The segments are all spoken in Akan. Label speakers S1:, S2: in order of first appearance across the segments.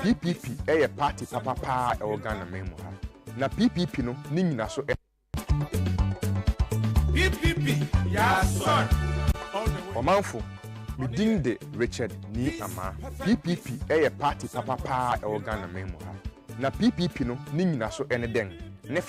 S1: PPP ɛyɛ party papa ɛwɔ Ghana memu ha. Na PPP no ni nyina so
S2: PPP ya son.
S1: Omanfo midin de Richard ni ama. PPP ɛyɛ party papa ɛwɔ Ghana memu ha. Na PPP no ni nyina so ɛne den. Ne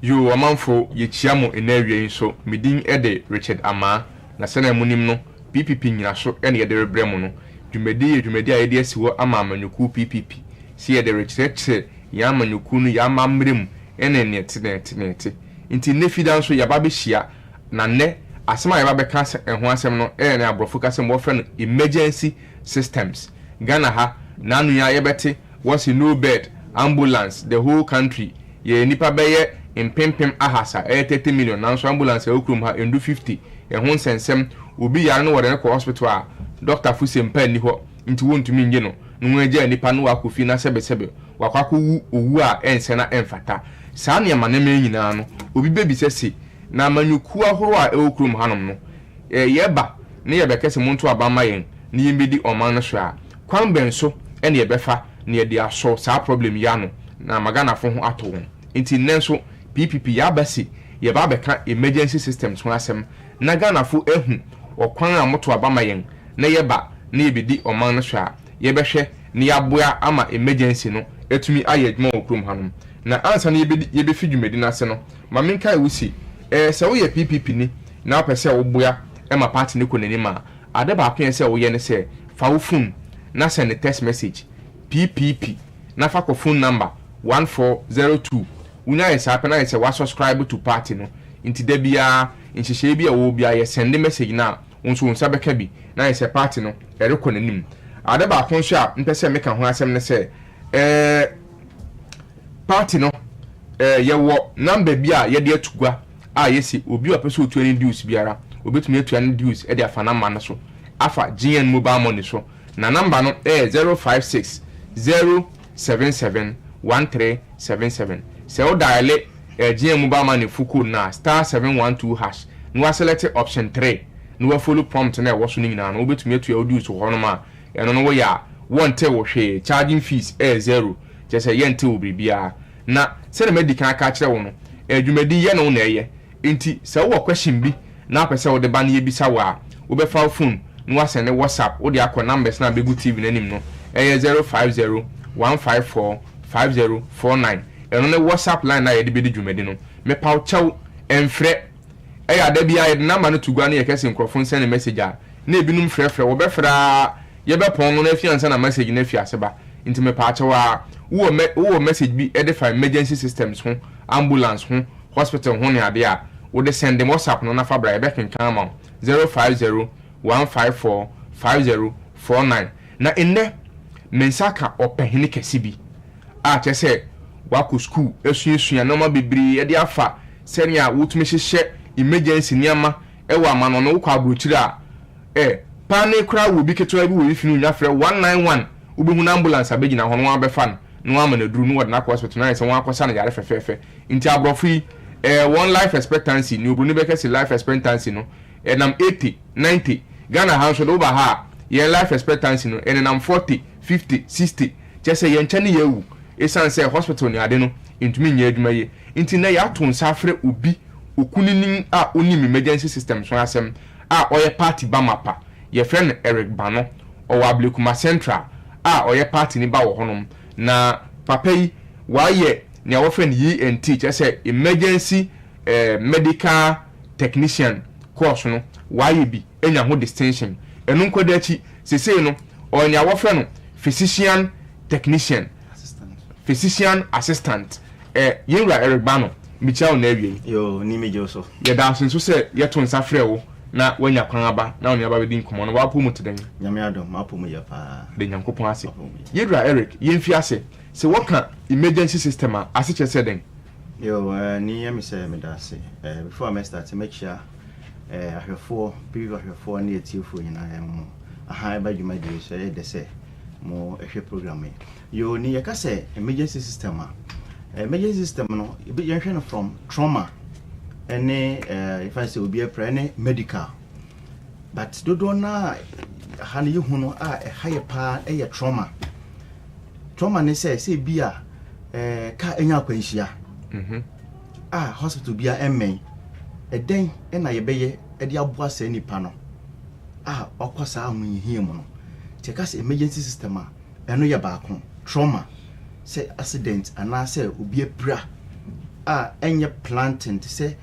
S1: Yo amanfo yechiamo enawie so midin ede Richard Ama na sena munim no PPP nyina so ene yede rebre mu no dwumedi a yede asiwo ama amanyuku PPP si yede recheche ya amanyuku no ya amamrem ene nete nti nefidan so yaba be hia na ne asema yaba be ka ho asem no ene abrofo ka sem wo frɛ no emergency systems Ghana ha nanu ya yebete was no bed ambulance the whole country ye nipa beye in pimpim ahasa 30 million nanso ambulance okrum ha endu 50 e ho nsensem obi yare no wode ne ko hospital a doctor fusempa ni ho nti wontumi nge no no agya nipa no wakofi na sebe wakwako owu a ense na emfata saa ne ma ne nyina no obi bebi sese na manyuku ahoro a okrum hanom no yeba ne yebekese monto abama yen ne yembedi oman no so a kwan benso ene yebefa ne yede aso saa problem ya no na magana fo ho ato ho nti nenso PPP ya basi ye ba beka emergency systems ho asem na Ghana fo ehu okwan a moto abama yen na ye ba na ye bedi oman no so a ye behwe ne yaboa ama emergency no etumi aye adwuma okrum hanom na ansa na ye befi dwumedi na se no mamenka e wusi se wo ye PPP ni na opese wo boa e ma party ne konani ma ade ba akwen se wo ye ne se fa wo phone na send text message PPP na fa ko phone number 1402 unya yesa pe na yesa wa subscribe to party no inti da bia nhihye bia wo bia ye send message na unso unsa beka bi na yesa party no ereko nanim ade ba kon so a mpese meka ho asem ne se party no ye wo number bia ye de atugua a yesi obi opese otu ani dues biara obetumi atu ani dues e de afa na ma no so afa GN mobile money so na number no 056 077 1377 se o dial GM mobile money fuku na *712# no select option 3 no follow prompt na wo so nyina no obetumi atu ya odi so hono ma eno no wo ya wonte wo hwe charging fees 0 je se yente wo bibia na se na medical aka kire wo no adwumadi ye no na eye enti se wo question bi na apese wo de ba na ye bisa wa wo be fa phone no wa send WhatsApp wo de akọ numbers na begu TV na nim no 050 154 5049 eno ne WhatsApp line na yede bedi dwumedi no me paw chew enfre ya da bia yede number no tugua na yekese nkrofo send message a na ebinum frefre wo be fra ye be pon no na afiansa na message na afiase ba nti me paw chew a wo message bi edify emergency systems ho ambulance ho hospital ho ne ade a wo de send them WhatsApp no na fa bra ye be kenkan ma 050 154 5049 na enne mensaka opehini kesi bi a chese wako school esuesua na ma bebiri ye de afa senia wotumi hyehyɛ emergency niama ewa amano no kwa abrochira pane kra wo bi ketewa bi wo ifinu nya frɛ 191 ubehu na ambulance abegina ho no abefa no ama na duru no wode na hospital na se won akosa na yare fefefe nti abrofi one life expectancy ni obru ni bekese life expectancy no nam 80 90 Ghana ha so do ba ha ye life expectancy no nam 40 50 60 chese ye nchane ye wu esan say hospital ni ade no intumi nya adwuma ye nti na ya to nsa afre obi okuninin a onim emergency system so asem a oye party bamapa ye friend Eric Bano o wa Blekuma Central a oye party ni ba wo honom na papa yi wa ye ne wo friend ENT chese emergency medical technician course no wa ye bi enya ho distinction enu nkodachi sesei no onya wo friend no physician technician physician assistant yenra Eric Bano michao na awie
S3: yo ni meje so
S1: ye da so se ye to nsa frɛ wo na wanya kwan aba na oni aba be din komo no wa po mu teden
S3: nyame adom ma po mu ye pa
S1: de nyankopon ase yenra Eric yemfi ase se woka emergency system a ase che se den
S3: yo ni ye me se me da se before I start to make sure ahwefo previous ahwefo na etiefo nyina mo aha ba dwuma di so ye de se mo ehwe program yo ni yaka say emergency system emergency system no e be yenhwe no from trauma ene if I say obi e pre ne medical but dodo na han ye hu no a haye pa trauma ne say bia ka enya kwanhia hospital bia emmen eden na ye beye e de aboa sa nipa no okosa ahunhia mu no te ka say emergency system eno ye baako trauma say accident ana say obi apira enye planting say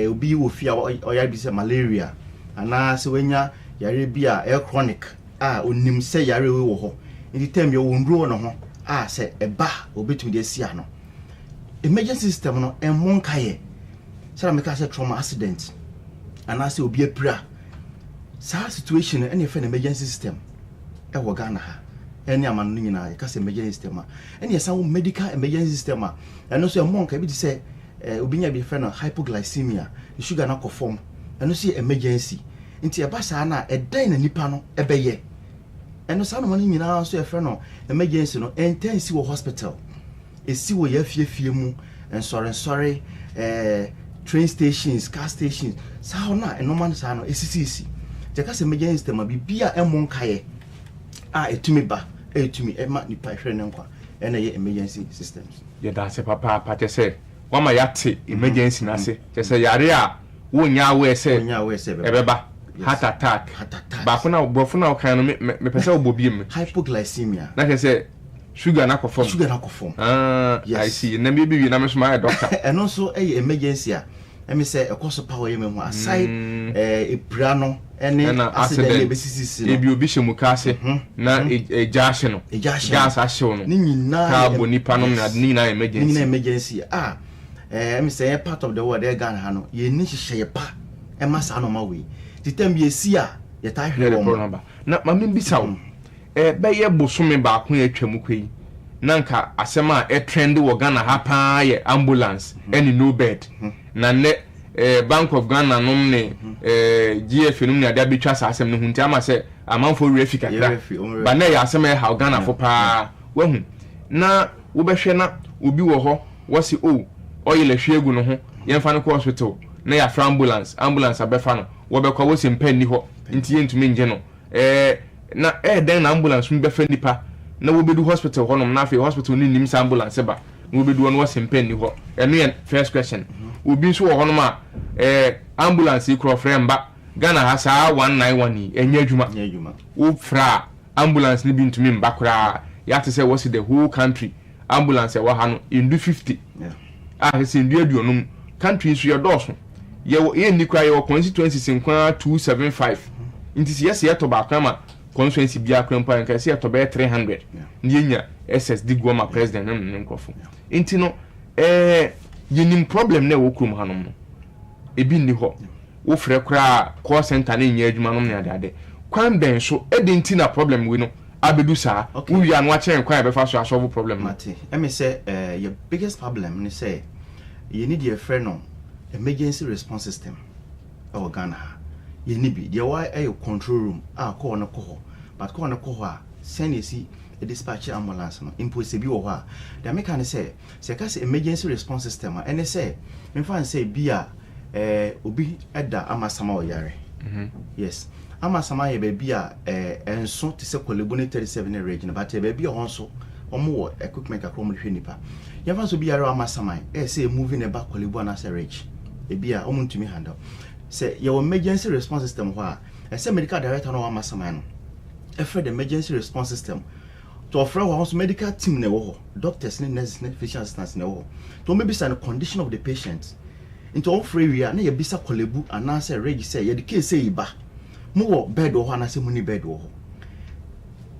S3: obi wo fia oya bi say malaria ana say wenya yare bia chronic onim say yare we wo ho nti tem ye wo nduro no ho say eba obetumi de sia no emergency system no emmon kaye say make say trauma accident ana say obi apira sa situation any fe emergency system e wo Ghana ha any amanu nyina e ka say emergency system any some medical emergency system and so emmon ka bi di say obi nya bi fe no hypoglycemia the sugar na conform and so emergency nti e ba sa na e dan na nipa no e beye eno sa no mani nyina so e fe no emergency no intensive hospital esi wo ya fiefie mu sorry train stations car stations sa na eno man sa no esisi je ka se emergency system bibia emmon kaye etumi ba etumi ema nipa hwe ne nkwa ena ye emergency systems
S1: ye da se papa pate se wama yate emergency na se je se yare a wonya we se ebeba heart attack ba funa brofo na kan no me pese obobiem
S3: hypoglycemia
S1: na ke se sugar na conform
S3: yes.
S1: I see na me bi na me so my doctor
S3: eno so emergency emi say ekoso power ye memu aside epra no ene accident be sisi no
S1: ebi obi hemu ka ase na ejahye no gas ahye no
S3: ni nyina
S1: ka boni panom na ni na
S3: emergency emi say part of the world e Ghana ha no ye ni hye pa e masa no ma we titam bi esi a ye ta hwe wo
S1: na ma me bisa wo be ye bosome ba ko ye twam kwei nanka asema trend wo Ghana ha pa ye ambulance any no bed na ne Bank of Ghana nom ne GF num ne ada betwa asem no hunti ama se amanfo refika kra ba na ya asema ha Ghana fo pa wahu na wo behwe na obi wo ho wo se oil ehwegu no ho yemfa no ko hospital na ya fra ambulance abefa no wo be kwa wo se mpanni ho nti yentumi nje no na den na ambulance mbefa nipa na wo bedu hospital ho nom na afi hospital ni nim sa ambulance ba wo bedu no wo se mpanni ho eno ye first question obi nso wo ho no ma ambulance ikro fremba Ghana ha saa 191 enye adwuma wo fra ambulance ni bi ntumi mba kura ya te say was the whole country ambulance wa ha no indu 50 se indu aduonum country nso ye doso ye ni kura ye constituency nkwa 275 nti se yes ye to ba kama constituency bia kra mpa nka se ye to be 300 ni enya SSD goma president nem nkofo nti no yenim problem na wo krum hanom no ebi ndi ho wo frɛ kra call center na nya adwuma nom ne ade kwan ben so edenti na problem we no abedu saa wo wi anu a chen kwan be fa so solve problem
S3: mate emi say your biggest problem ni say you need your friend no emergency response system o Ghana you need be there why control room call no ko but call no ko send you see a dispatch ambulance no impossible wo ha the mechanic say ka say emergency response system and say me fan say bia obi eda amasama oyare yes amasama ye be bia enso te se Kolebu 37 region but be bia honso omo equipment akro mo hwe nipa ye fan so bia re amasama say moving eba Kolebu ana say rich e bia omo ntumi handle say your emergency response system ho say medical director no amasama no for the emergency response system to offer our medical team ne wo doctors ne nurses ne physician assistants ne wo to maybe say the condition of the patient into offer area na ye bisa Kolebu ana say register ye the case say iba mo wo bed wo ana say mo ni bed wo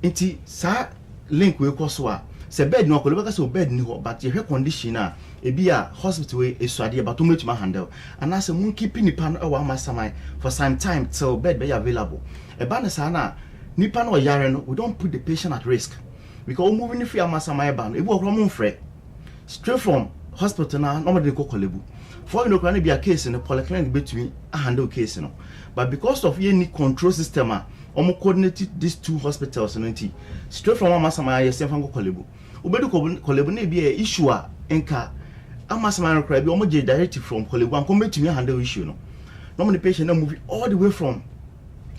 S3: nti sa link we ko so a say bed no Kolebu ka say bed ni ho but ye hwe condition a ebi a hospital we esuade but to metuma handle ana say mo keep ni pan e wa amasamai for some time till bed be available e ba na sa na nipa no yare no we don't put the patient at risk because moving free amasamai ban ebu okro mo frɛ straight from hospital na nobody go Kolebu for you know can be a case in the polyclinic between handle case no but because of any control system coordinated these two hospitals no nti straight from amasamai yes fan go Kolebu obedu Kolebu na be a issue a enka amasamai no cry be get directive from Kolebu and come between handle issue no normally patient na move all the way from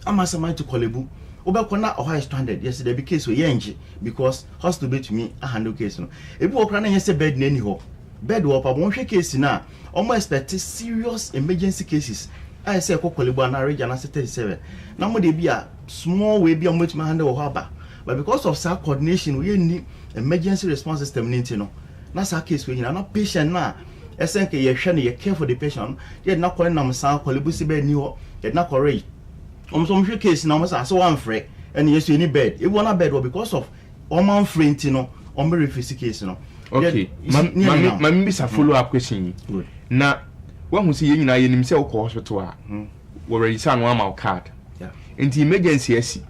S3: amasamai to Kolebu obekona or high standard yes there be case we yenji because hospital be to me a handle case no ebi okra na yese bed na ni ho bed wo pa won hwe case na omo expect serious emergency cases I say kokolebo na region 37 na mo de bi a small way bi omo to handle wo aba but because of sa coordination we need emergency response system ni no na sa case we na patient na esenke ye hwe ne ye care for the patient ye na call na sa kolebu si bed ni ho ye na correct so hwe case na so so one free and yes you need bed e wona bed because of man free no on me refuse case no
S1: okay mami bisa follow up question
S3: good
S1: na when we see you nyina ye nim se wo hospital a we register no am card
S3: yeah
S1: into emergency asi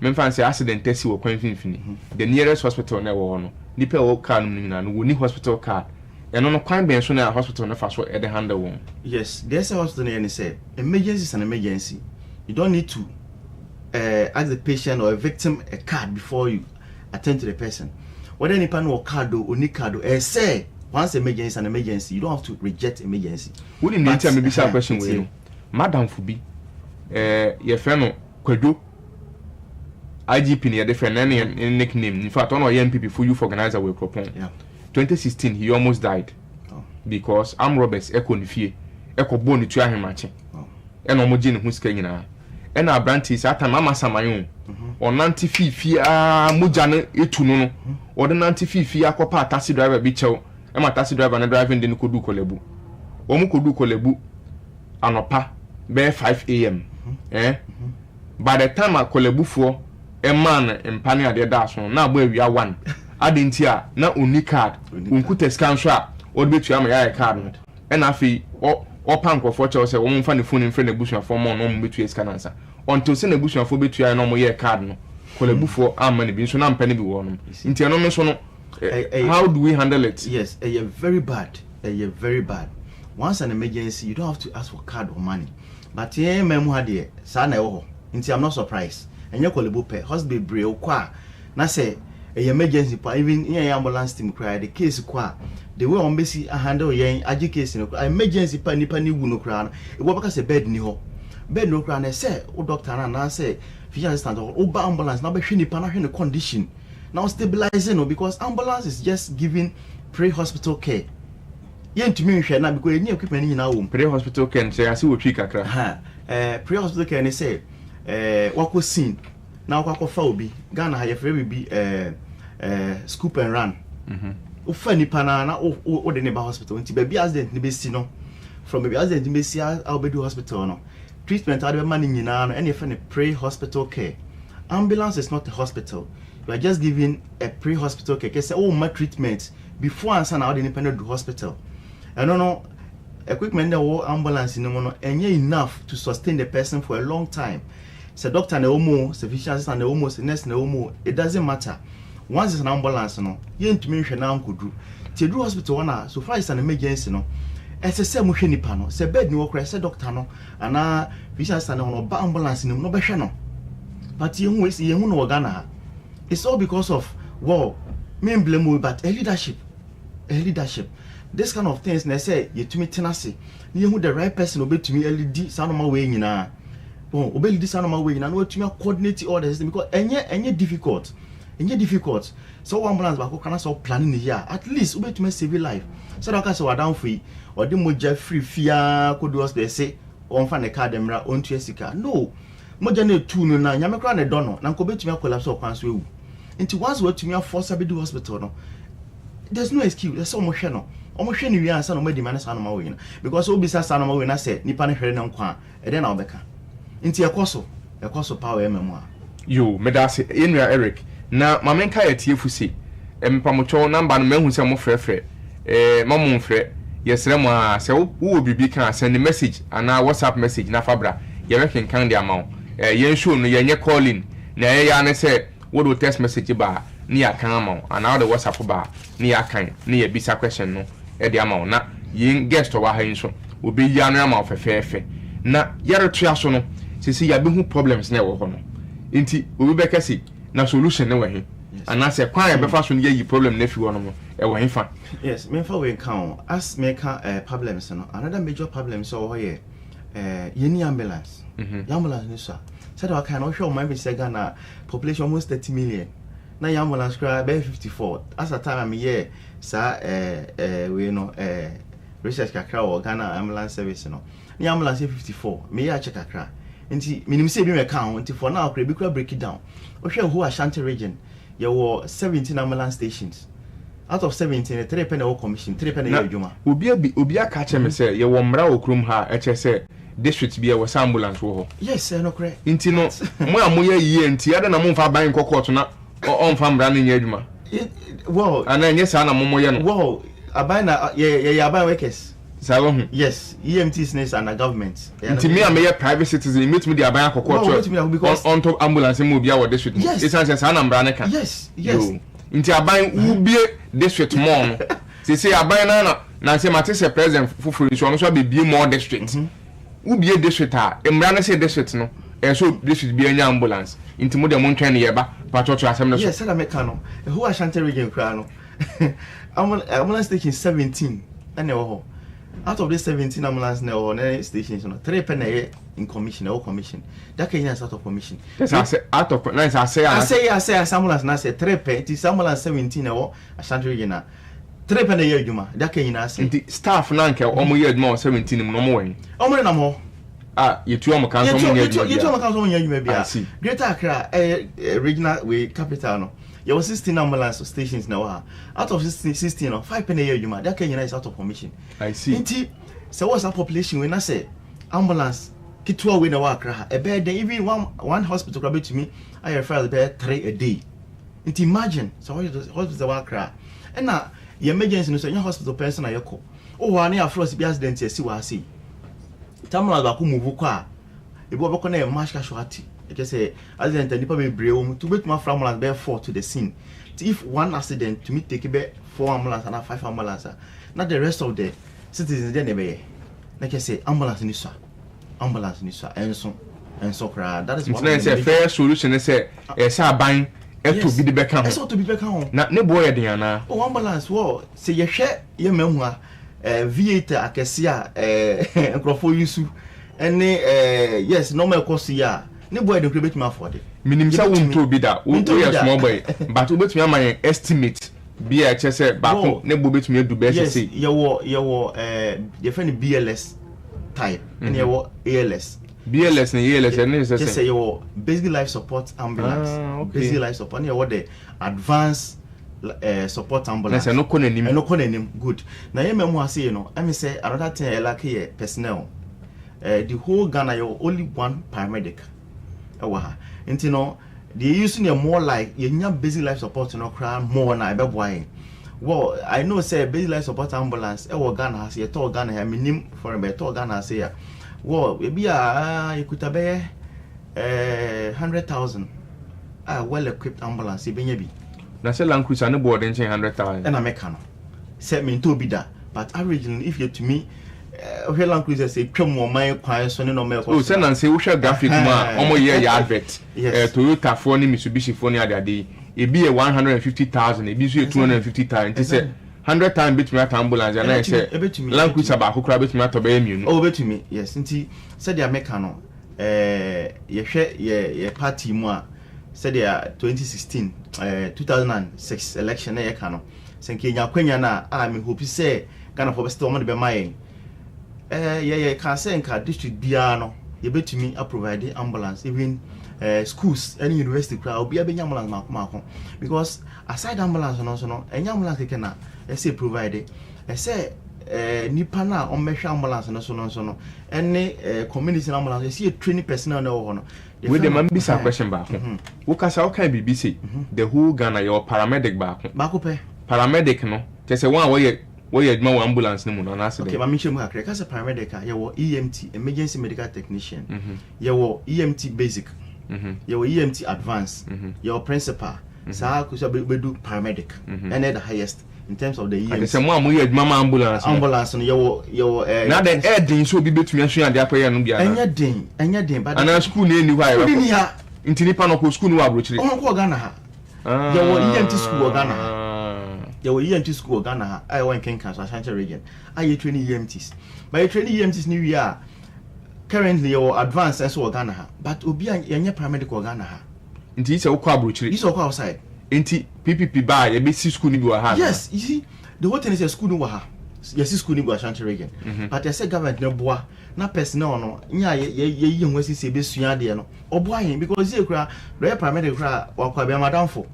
S1: men fan say accident asi wo kwan finfini the nearest hospital na wo no nipa wo card no nyina no wo ni hospital card eno no kwan ben so na hospital na fa so e de handle won
S3: yes there's a hospital and say emergency is an emergency. You don't need to ask the patient or a victim a card before you attend to the person. Whether any pan or card or any card, say once emergency is an emergency, you don't have to reject emergency.
S1: Wouldn't need to maybe say a question with you, Madam Fubi, your friend Kwedo, IGP near the friend any nickname. In fact, one of MPP for you organizer will propose.
S3: Yeah.
S1: 2016, he almost died because Am Roberts echo nifie, echo bone to him matching. And homogene who's kaying now. And our branches at Mama Samayon or Nanti Fifi Mujana Etuno or the Nanti Fifi Aquapa taxi driver bicho and my taxi driver and driving the Nukudu Kolebu. Omukudu Kolebu Anopa bare 5 a.m. By the time I Kolebu for a man and Pania de Dason, now where we are one. I didn't hear now only card, Unkuta scan shop or bet you am a card. And I feel or panko for chose won fa ne phone in friend ebusuan for mo no mo betu scan answer until say ebusuan for betu ya no mo ye card no kolebufo amane bi so na mpane bi wo no nti no so no how do we handle it?
S3: Yes, very bad. Very bad. Once an emergency you don't have to ask for card or money, but here memu ha de sa na ewo nti I'm not surprised enye kolebu pe hospital bre o kwa na say emergency pa even in ambulance team cry the case kwa the way on basi handle yen agi case no emergency pa nipa ni wu no kra e wo baka say bed ni ho bed no kra na say o doctor na say physician assistant o ba ambulance na be hwe nipa na hwe ne condition now stabilizing no because ambulance is just giving pre-hospital care yen to me hwe na because any equipment ni na wo
S1: pre-hospital care say asi wo twi kakra
S3: pre-hospital care ni say wako scene na wako fa obi Ghana ha ye free bi scoop and run ufa nipa na o de ne ba hospital nti baby accident ni be si no from baby accident ni be si a do hospital no treatment ade be man nyina no ene fa ne pre-hospital care. Ambulance is not a hospital. You are just giving a pre-hospital care. Say oh my treatment before answer na ade nipa na do hospital. And no equipment that wo ambulance no no enye enough to sustain the person for a long time. Say doctor na omo, say physician assistant na omo, say nurse na omo, it doesn't matter. Once it's an ambulance no, you ntumi hwe na nkodu. Ti do hospital na so far is an emergency no. Ese say mo hwe nipa no, say bed ni wo kra say doctor no, ana physician assistant no ba ambulance no be hwe no. But you who is you no Ghana. It's all because of well, me blame we but a leadership. This kind of things na say you to me tenacity. You who the right person obey to me LED sanoma way nyina. Oh, obey this sanoma way nyina no to me coordinate all the system because enye difficult. So ambulance ba ko kana so planning here at least obey to me save life. So that can say wa down free or the moja free fear ko do us they say on fa ne card emra on to sika. No. Moja na tu no na nyame kra na dono na nko betumi collapse o kwan so ewu. Nti once we tumi force abedi hospital no. There's no excuse. There's so much no. Omo hwe ni wi ansa no madi man sa no ma we na because obi sa sa no ma we na say nipa ne hwere ne nkwa e de na obeka. Nti ekoso power ememu a.
S1: Yo, medase Enria Eric. Na mamenka ya tiefu si. Mpamocho number no mehu se mo frefre. Mamu mfre. Yesre mo a se wo bibi kan send message ana WhatsApp message na fabra. Ye reckon kan dia ma. Yen show no ye nye calling. Na ye ya ne se wo do text message ba ni akan ma ana wo WhatsApp ba ni akan ni ye bisa question no e dia ma na yen guest wa ha yin so obi ya no ma ofefefe na yare tua so no sisi ya be hu problems na e wo ho no nti obi be kase na solution ne we he ana se kwan ya be fa so no ye problem na fi wo no e wo he fa.
S3: Yes, me fa we kan as me kan problems no another major problem so ho ye ye ni ambulance ambulance ni so said I can show my Ghana population almost 30 million. Now ambulance cry by 54. As a time I'm here, sir, we know research kakra or Ghana ambulance service, you know. The ambulance 54. Me I check kakra. Nti minimum say be account nti for now we break it down. Ohwe who Ashanti region there were 17 ambulance stations. Out of 17 3 penny o commission 3 penny adwuma. Obi
S1: aka che me say ye wo mra okrum ha e che say district bi e wo ambulance wo ho.
S3: Yes sir, no correct.
S1: Nti no mo amoya yie nti ada na mo mfa ban kokot na o mfa mra na nya adwuma.
S3: Well,
S1: ana nye sa na mo ye no.
S3: Well, abana ye aban workers.
S1: Yes,
S3: EMTs and the government.
S1: Nti me am a private citizen, meet me the aban akokotro. Because on top ambulance mo bia wo district.
S3: Yes.
S1: It's answer sa na mbra ne kan.
S3: Yes.
S1: Nti aban ubie district mo no. Se aban na se mate se president fufuru so no so be bie more district. Ubie district a mbra ne se district no. So district bia nya ambulance. Nti mo de mo ntwen ye ba patrol asem no so.
S3: Yes, I make no. Who Ashanti region kra no. Ambulance station 17 and no. Out of the 17 ambulance stations, 3 penny in commission or commission. That can out of commission.
S1: Yes, I say out of nice. I say
S3: ambulance. I say 3 penny. It's ambulance 17 or Ashanti region. 3 penny year juma. That can you say.
S1: The staff nanke omo year more 17 no more.
S3: Omo na more.
S1: You two am council mo year.
S3: You two am council mo year be.
S1: I see.
S3: Greater Accra regional way capital no. There were 16 ambulance stations now. Out of 16, 5 penny a year, that can is out of commission.
S1: I see.
S3: So what's our population when I say ambulance? Kitua we na Accra. A bed even one hospital grab to me. I refer the bed 3 a day. Imagine so what is hospital Accra? And now the emergency no say your hospital person na yeko. Oh, one year first be accident see what I see. Tamala ba ku move kwa. E bo be na mash casualty. Just say accident and people be brave to bet my ambulance be 4 to the scene. If one accident to me take be 4 ambulance and 5 ambulance, not the rest of the citizens then be. Like I say, ambulance ni so and so cry. That is what
S1: it's a fair solution. Say ban to be the back.
S3: So to be back home.
S1: Not ne boy Diana.
S3: Oh, ambulance wo say ye share ye memwa V8 akesia nkrofo yusu ene yes normal cost ya. Ne boy dey create me afford it.
S1: Minim say won to be that. We are small boy, but we bet me am estimate be a say back ne bo bet me do be say.
S3: Yes, you friend BLS type and you ALS.
S1: BLS and ALS and
S3: just say you basic life support ambulance.
S1: Okay.
S3: Basic life support and you the advanced support ambulance.
S1: No kon enim.
S3: No kon enim good. Na you memo say I say another thing I like here personnel. The whole Ghana you only one paramedic. Nti no they using a more like your basic life support no crowd more na be boy. Well, I know say basic life support ambulance e wo Ghana has ye to Ghana ha minim for be to Ghana say ya. Well, we be you could have 100,000 well equipped ambulance e benya bi.
S1: Na say Land Cruiser no board 100,000.
S3: And American. Say me to be that. But averagely if you to me Land Cruiser say twem wo man kwan so ne no me
S1: oh say nan say wo hwe graphic ma omo ye ya advert Toyota for ni Mitsubishi for ni ade e bi 150,000 e bi so 250,000 it say 100 times bit me at ambulance and I say Land Cruiser ba kokra bit me at oba emienu
S3: oh bet me yes nti say the American no ye hwe ye party mu a say the 2016 2006 election na ye ka no say Kenya kwanya na me hope say Ghana for best omo de be mayen can say in district biano, you bet me a provide ambulance, even schools, any university crowd, be a big ambulance mark. Because aside ambulance and also no, any ambulance can say provide I say Nipana on measure ambulance and so no, any community ambulance, you see a training personnel no.
S1: With the man be some question back. Who can say okay BBC, the whole Ghana your paramedic back. Paramedic no, just a one way. Where you admire ambulance no no accident. Okay, but me shemu akre ka say paramedic you EMT emergency medical technician. You EMT basic. You EMT advanced. You principal. Sa ku so be do paramedic. And the highest in terms of the EMT. Say mo amoye admire ambulance.
S3: Ambulance no you
S1: na the air din so bi betumi asu ade akoye no bia.
S3: Enya den but
S1: ana school na eni hwa
S3: ni ha.
S1: Intini pa no ko school no wa brochire.
S3: On ko Ghana ha. You EMT school Ghana ha. There were EMT school Ghana. I went Kenkan, so Ashanti region. I training EMTs. By training EMTs New Year, currently your advanced and so Ghana ha but obi anya paramedic Ghana ha
S1: nti ise ukwa abrochiri
S3: ise ukwa outside
S1: nti PPP ba ye be school ni bi wa ha
S3: yes you see the whole thing is a school no wa ha yes school ni bi Ashanti region but I say government no boa na personnel no nya ye hu asisi be sua de no oboa yen because ye kura the paramedic kura wakwa be madam for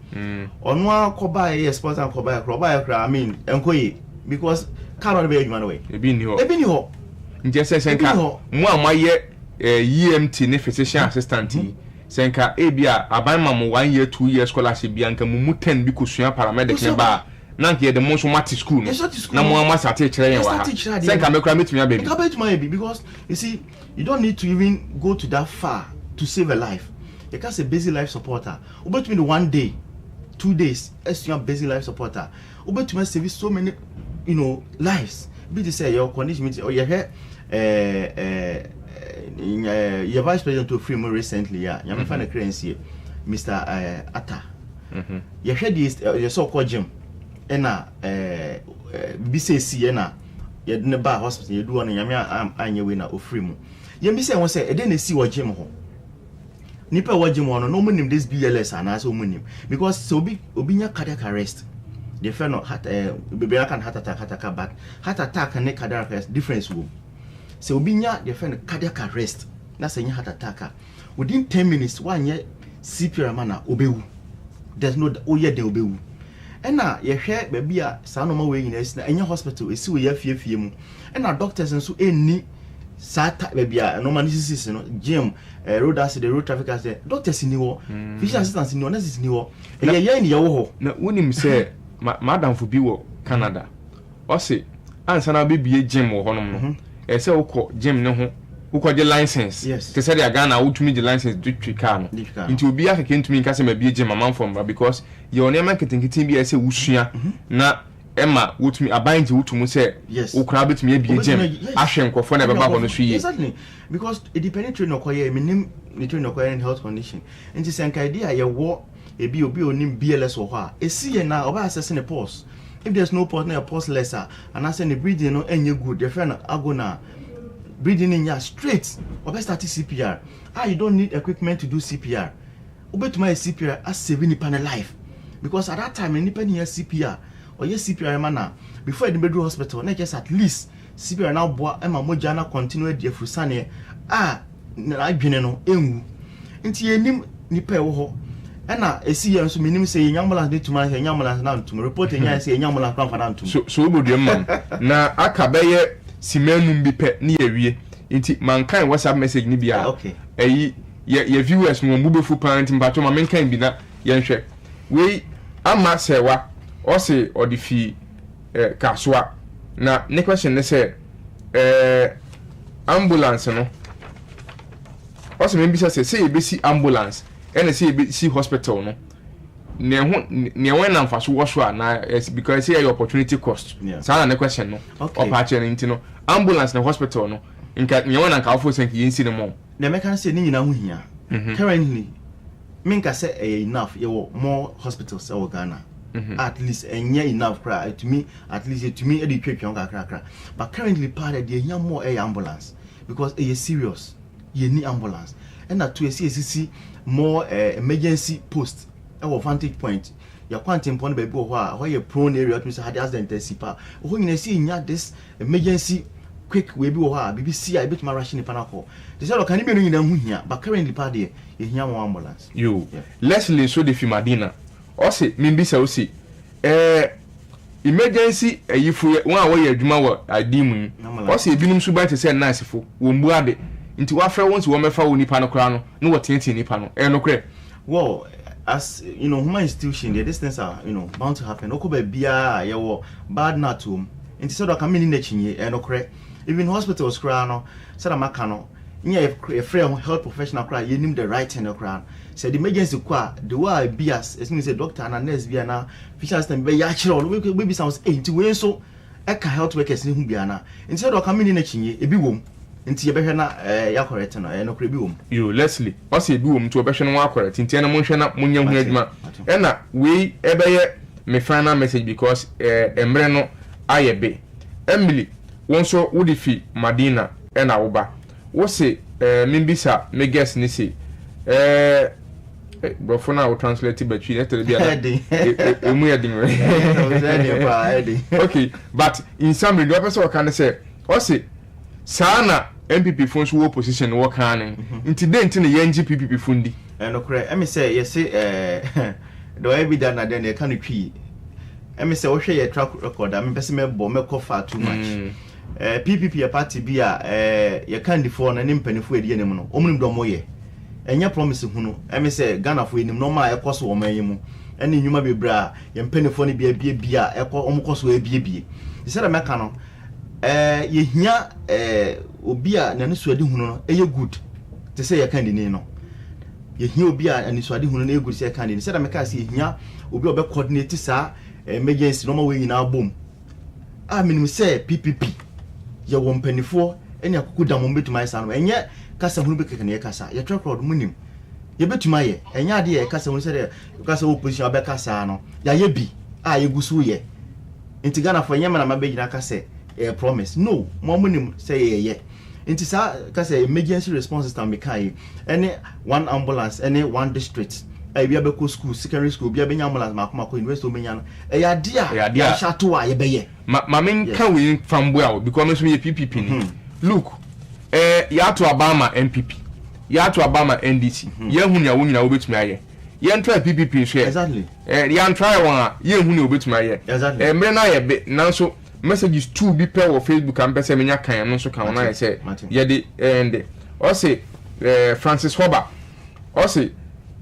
S3: ono akoba ye sponsor akoba kura I mean enkoye because cannot be adwuma no way
S1: ebi ni ho nje senka mu amaye EMT ne physician assistant senka ebia abanma mo 1 year 2 year scholarship bia nka mu 10 bi kosua paramedic ne ba na nke de mo so mati school na mo amasa te kire yen wa senka me kura metumi ababi
S3: ka betuma ebi because you see you don't need to even go to that far to save a life you can say basic life supporter obetumi the 1 day 2 days as your basic life supporter obetumi save so many lives be to say your condition or your hair your vice president to free more recently you find a currency Mr. Atta your head is your so-called gym and BCC and you didn't buy hospital you do one and you win a free mo you be saying say then see what gym home nipa what gym on no money this BLS and as money because so be obinya cardiac arrest the friend of baby can heart attack but heart attack and cardiac arrest difference wo so obinya the friend cardiac arrest that's a heart attack within 10 minutes one year CPR mana obewu there's no oye de obewu ena ye hwe baby a sa no ma we nyina esi na enya hospital esi we ya fiefie mu ena doctors nso eni sata baby a no man sisi no gym road accident road traffic accident doctors ni wo physician assistants ni wo nurses ni wo ye ni ye wo ho
S1: na wonim se madam for bi wo Canada o se ansa na bebie gym wo honom no e se wo gym ne ho wo je license te se dia Ghana wo tumi di license ditwi car no nti obi akeke ntumi nka se ma bie gym amam from because ye oni ma ketenketin bi e se wusua na Emma wutumi abanji wutumu se wo kra betumi abie gym ahwe nkofo na beba bo no so yi
S3: exactly because it depends train no koye minim ni train no koye in health condition nti senka idea ye wo ebi obi onim BLS wo ha esi ye na oba assess the pulse if there's no pulse na your pulse lesser and I say the breathing no enye good the friend agona breathing in ya straight oba start CPR you don't need equipment to do CPR obetuma CPR as saving nipa na life because at that time nipa ni CPR or yes CPR mana before the bedroom hospital na just at least CPR now boa ema moja na continue the frusane na adwene no enwu nti yenim nipa e wo ho ena esi ye nso minim se yanyamula de tuma se yanyamula na ntum report enya se yanyamula kran fa na ntum
S1: so obodu man na akabeye simenum bi pe na yewie nti mankan WhatsApp message ni bia
S3: okay
S1: ye viewers mo mu befu parent mpato ma menkan bi na yenhwe we ama sewa o se odifi kaswa na ne question ne se ambulance no o se membisa se ye besi ambulance ene se ye besi hospital no ne when na mfaso wo so na because say your opportunity cost sa na question no opache ne ntino ambulance na hospital no nka ne when na ka ofo senki yensi ne mo
S3: na me kan say ni nyina ho hia currently minka say enough you more hospitals in Ghana at least enough cry to me at least to me e twetwe kakra but currently part of the more ambulance because it is serious you need ambulance and that to see more emergency post our vantage point your quantum point baby where you prone area to had accident sipa who you see nya this emergency quick we be wha BBC I bit my rushing panako they say can you mean hu hia but currently part there you hear more ambulance
S1: Leslie so the Fimadina o se mimbisa o se emergency ayifu won we adwuma wo adimu o se ebinum so ba te say nurse fo wo mbu ade nti wa fra won se wo mefa wo nipa no kra no no wo tete nipa no no kre
S3: well as you know human institution the distance are bound to happen okoba bia ye wo bad na to nti so do ka mini na chinye no kre even hospitals kra no say na maka no nya a free health professional kra ye nim the right thing kra say the emergency kwa the way bias it means say doctor and nurse bia na physician system be ya kire we be sounds nti we so e ka health workers ni hu bia na nti so do ka mini na chinye ebi wom nti ye behwe na ya correct no no kra bi wom
S1: Leslie o say ebi wom to behwe no wa correct nti na mo hwe na munya hu adwuma na we ebeye me final message because emre no ayebe Emily won so wo di fi Madina na wo ba wo se mimbisa me guess ni say but for now translate between let be emu yedin okay but in summary the person can say o say sana MPP funds wo position wo kan nti dent na yenji PPP fundi
S3: no correct me say yes do I be that na den e kan twi me say wo hwe ye track record am pese me bo me cover too much PPP a party bi a ye kan di for na ne mpanifo edi enim no omnim do moye enya promise hunu me say Ghana fo enim no ma ekoso wo man yimu ene nyuma bebra ye mpanifo ne bia eko omkoso abie say da meka no ye hia obi a na ne suade hunu no eye good te say ye kan di ni no ye hia obi a ne suade hunu no eye good say kan di say da meka say ye hia obi obe coordinate sa emergency no ma we nyina bom a minimum say PPP ye wo mpanifo ene akuku da mo betuma isa no enye kasa hunu be keke ne kasa ye track record munim ye betuma ye enye ade ye kasa hunu say de kasa opposition abe kasa no ya ye bi a ye gusu ye nti Ghana fo nyema na mabegina kasa promise no mo munim say ye nti sa kasa emergency response system be kai any one ambulance any one district bia be ko school secondary school bia be nya ambulance makoma ko university be nya no ya dia shato a ye be ye
S1: ma men kan we fambo a because me PPP ni look ya to Obama MPP ya to Obama NDC ye hu nya wo nyina wo betumi aye ye ntra PPP so
S3: exactly
S1: ya ntra won a ye hu nya wo betumi aye
S3: exactly
S1: mre na ye be nanso messages too be per on Facebook am pese menya kan no so kan na ye say ye de and o say Francis Hoba o say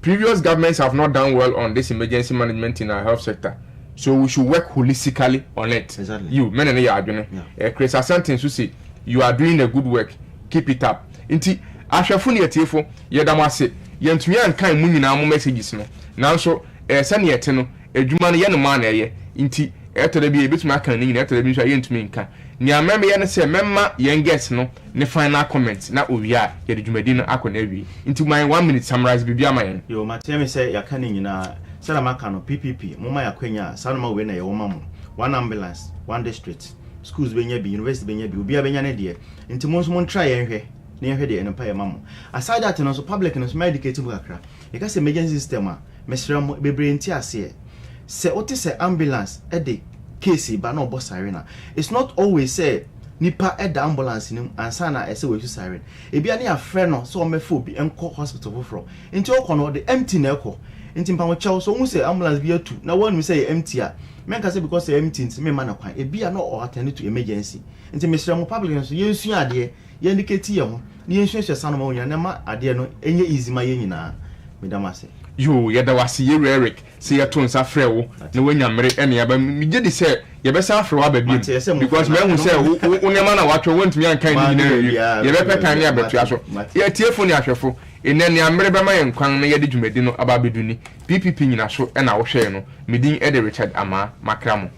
S1: previous governments have not done well on this emergency management in our health sector. So we should work holistically on it.
S3: Exactly.
S1: You, men and you Chris Asante to say you are doing a good work. Keep it up. Inti ashafuni yetefo yedamase yentumi ankan mu nyina mo messages no. Nanso sane yete no adwuma no ye no man eye. Inti etode bi ebetumi akan ni nyina etode bi so yentumi nka. Ni ameme ye ne se memma yen guess no ne final comment na owia ye de dwumadi no akona wi. Inti my 1 minute summarize bibia mayen.
S3: Yo matemi say yaka ni nyina sala maka no PPP moma yakwenya sanoma we na ye woma mo one ambulance one district schools benya bi university benya bi obi abenya ne de nti mo nso mo try yenhwe ne yenhwe de enpa ye mamo aside that no so public no so medicating kakra e ka say emergency system a mesrem bebre nti ase se ote se ambulance e de case ba na obo siren it's not always say nipa e da ambulance nim ansa na ese we siren e bia ne afre no so o mefo obi enko hospital foforo nti o kono de empty na ekọ nti mpa mo chawo so hu say ambulance bi atu na one say empty a men ka say because say empty nti me ma na kwan e bia no o attend to emergency nti mesrɛ mo public so yensu ade ye indicate ye ho ne yensu hwe sanoma wo nyina na ma ade no enye easy ma ye nyina medamase
S1: yo yeda wase ye Eric say ye to nsa frɛ wo na wanya mmere ene ya ba mi gye di say ye be sa frɛ wo aba bi because me hu say wo nyama na watwe wontumi ankan ni nyina ye be pekan ne abatua so ye tiefo ne ahwefo ene ne amere be ma ye nkwan na ye de dwumadi no aba beduni PPP nyina so na wo hwɛ no medin Ede Richard Ama makramo